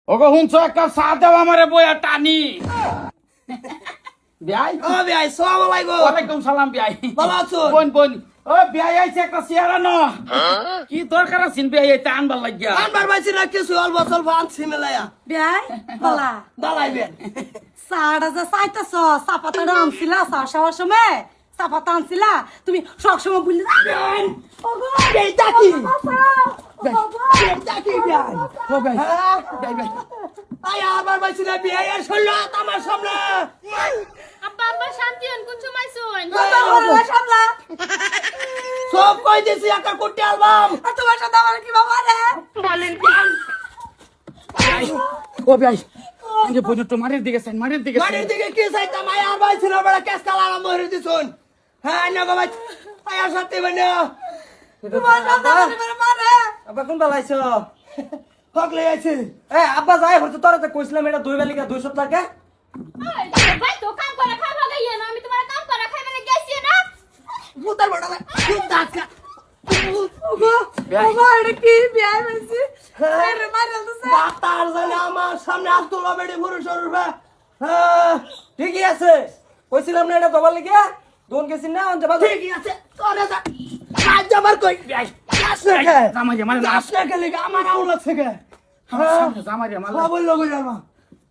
ওগো শুনছো একটা চা দাও আমারে বইয়া টানি বিয়াই ও ভাই সালাম আলাইকুম। ওয়ালাইকুম সালাম বিয়াই ভালো আছো? বোন বোন ও বিয়াই আইছে একটা চেয়ার আনো কি দরকার আছে বিয়াই এটা আনবার লাগিয়া আনবার বাইছি না কিছু অল্প স্বল্প আনছি মেলায়া বিয়াই বলা বালাইবেন সাড়া যা চাইতেছ চাপাতা আনছিলা চা খাওয়ার সময় চাপাতা আনছিলা তুমি সবসময় বললি এইটা কি? এইটা কি ভাই? ও ভাই হ্যাঁ? বিয়াই বিয়াই আই আবার বাইছি না বিয়ে আর শুনলো আমার সামনে আব্বা আব্বা শান্তি হন কোন সময় শুন সামলা সব কই দিছি একটা কুটি অ্যালবাম আর তোমার সাথে আমার কি বাবা রে বলেন ও বিয়াই আগে বোন তো মারের দিকে সাইন মারের দিকে মাটির দিকে কি চাইতাম আই আর বাইছি না বড় কেস কালা আরাম হইরে দিছুন হ্যাঁ না বাবা আই আর সাথে বনে তোমার সাথে আমার মারে আব্বা কোন বালাইছো হকলে আছে এ আব্বা যাই হচ্ছে তোরা তো কইছিলাম এটা 2 বেলিকা 2 সপ্তাহ কে ভাই তো কাম করে খাওয়া গাইয়ে না আমি তোমার কাম করে খাই মানে গেছি না মুতার বড় খুব দাঁতকা বাবা এটা কি বিয়াই হইছে আরে মারে তো ডাক্তার জানে আমার সামনে আব্দুল্লাহ বেডি পুরুষ রূপে হ্যাঁ ঠিকই আছে কইছিলাম না এটা দবার লিখে দোন গেছিন না অন যাবা ঠিকই আছে তোরে যা কাজ যাবার কই কাজ না খে জামাই মারে না কাজ না খেলে আমার আউল লাগছে কে জামাই মারে খবর লগো জানা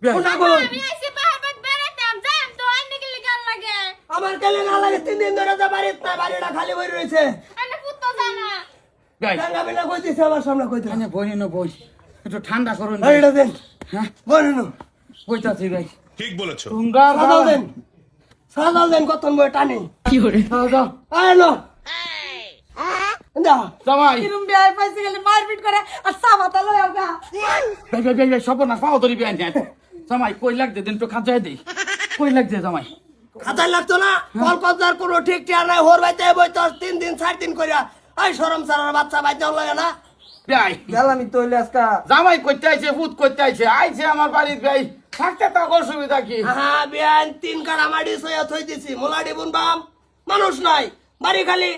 বিয়াই কোনা কোন আমি আইছি পাহাড় বেড়াতাম যাম তো আইনে গেলে গাল লাগে আমার কেলে না লাগে 3 দিন ধরে যা বাড়িতে না বাড়িটা খালি বই রয়েছে আইনে পুত্তো জানা বিয়াই জাঙ্গা বিনা কই দিছে আমার সামনে কই দিছে আনে বোন নো বোন একটু ঠান্ডা করুন এইটা দেন হ্যাঁ বলেন কইতাছি ভাই ঠিক বলেছো তোমরা সাদাল দেন সাদাল দেন কতন বই টানি যাও যাও আয় নো দা জামাই কিরম বিয়াই পাইছে গেলে মারপিট করে আর চাপাতা লয় গা ভাই ভাই ভাই ভাই সব না পাও ধরি বিয়াই না জামাই কই লাগ দে দিন তো খাজাই দেই কই লাগ দে জামাই খাতায় লাগতো না কলকাতার কোনো ঠিক ঠিকানা নাই হোর বাইতে বই তো 3 দিন 4 দিন কইরা এই শরম সারার বাচ্চা বাইতে লাগে না বিয়াই গেলামই তো হইলে আজকা জামাই কইতে আইছে ভূত কইতে আইছে আইছে আমার বাড়ির ভাই থাকতে তো অসুবিধা কি হ্যাঁ বিয়ান 3 কাড়া মাটি সইয়া থই দিছি মোলাডি বুনবাম মানুষ নাই বাড়ি খালি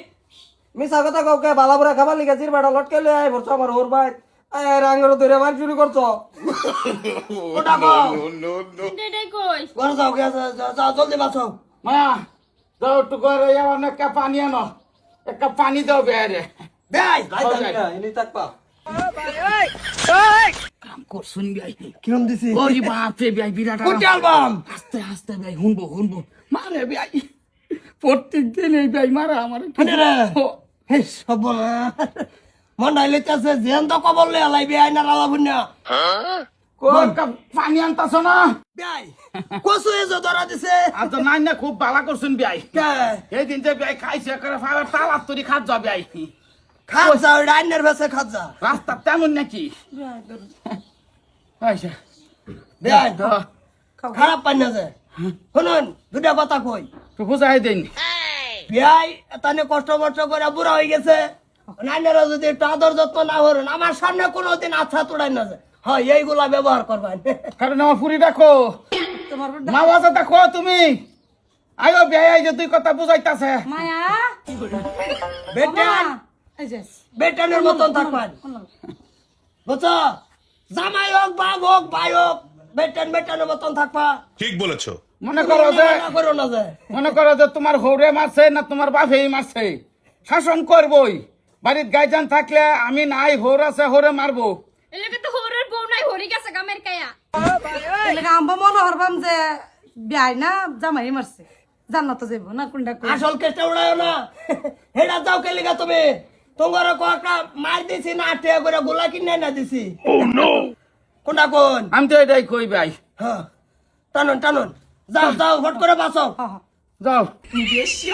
মিছা কথা কাউকে বালাবুরা খাবার লিখে জিরবাটা লটকে লই আই ভরছ আমার ওর ভাই আয় রাঙ্গের ধরে মার শুরু করছো ওটা কও ডেডাই কই ঘর যাও গে যাও জলদি বাঁচাও মা যাও একটু করে যাও না কা পানি আনো এক কাপ পানি দাও বেয়ারে বেয়াই ইনি থাকবা কাম কর শুন বিয়াই কিরম দিছি ওই বাপ রে বিয়াই বিরাট কোটি অ্যালবাম আস্তে আস্তে বিয়াই হুনবো মারে বিয়াই প্রত্যেক দিন এই বিয়াই মারা আমার মানে রে হে সব মন নাইলেতাছে জেন তো কবল লে আলাই বেয়াই না রালা বুন্না কোন কাপ পানি আনতাছ না বেয়াই কোসু এ ধরা দিছে আর তো নাই না খুব বালা করছুন বিয়াই কে এই দিন যে বিয়াই খাইছে করে ফালা তালাত তরি খাত যা বিয়াই খাজা রাইনের ভেসে খাজা রাস্তা তেমন নাকি আচ্ছা বেয়াই খারাপ পাই না যে শুনুন দুটা কথা কই তো বুঝাই দেন বিয়াই এতানে কষ্ট মষ্ট করে বুড়া হয়ে গেছে নাইনেরা যদি একটু আদর যত্ন না করেন আমার সামনে কোনোদিন আচ্ছা তোড়াই না যায় হয় এইগুলা ব্যবহার করবেন কারণ আমার ফুরি দেখো তোমার মা বাবা দেখো তুমি আয়ো বিয়াই আই যে তুই কথা বুঝাইতাছে মায়া বেটেন এই যে বেটেনের মতন থাকবেন বুঝছো জামাই হোক বাঘ হোক ভাই হোক বেটেনের মতন থাকবা ঠিক বলেছো মনে করো যে না করো না যে মনে করো যে তোমার হৌরে মারছে না তোমার বাপেই মারছে শাসন করবই বাড়ির গাইজান থাকলে আমি নাই হৌর আছে হৌরে মারবো এলাকা তো হরের বউ নাই হরি গেছে গামের কায়া এলাকা আম্বা মনে হরবাম যে বিয়াই না জামাই মারছে জান্নাত যাইব না কোনটা কোন আসল কেসটা উড়ায় না হেডা যাও কে লিগা তুমি তোমার কয়েকটা মার দিছি না টিয়া করে গোলা কিনে না দিছি কোনটা কোন আমি তো এটাই কই ভাই হ্যাঁ টানুন টানুন যাও যাও হট করে বাঁচাও হ্যাঁ হ্যাঁ যাও বেশি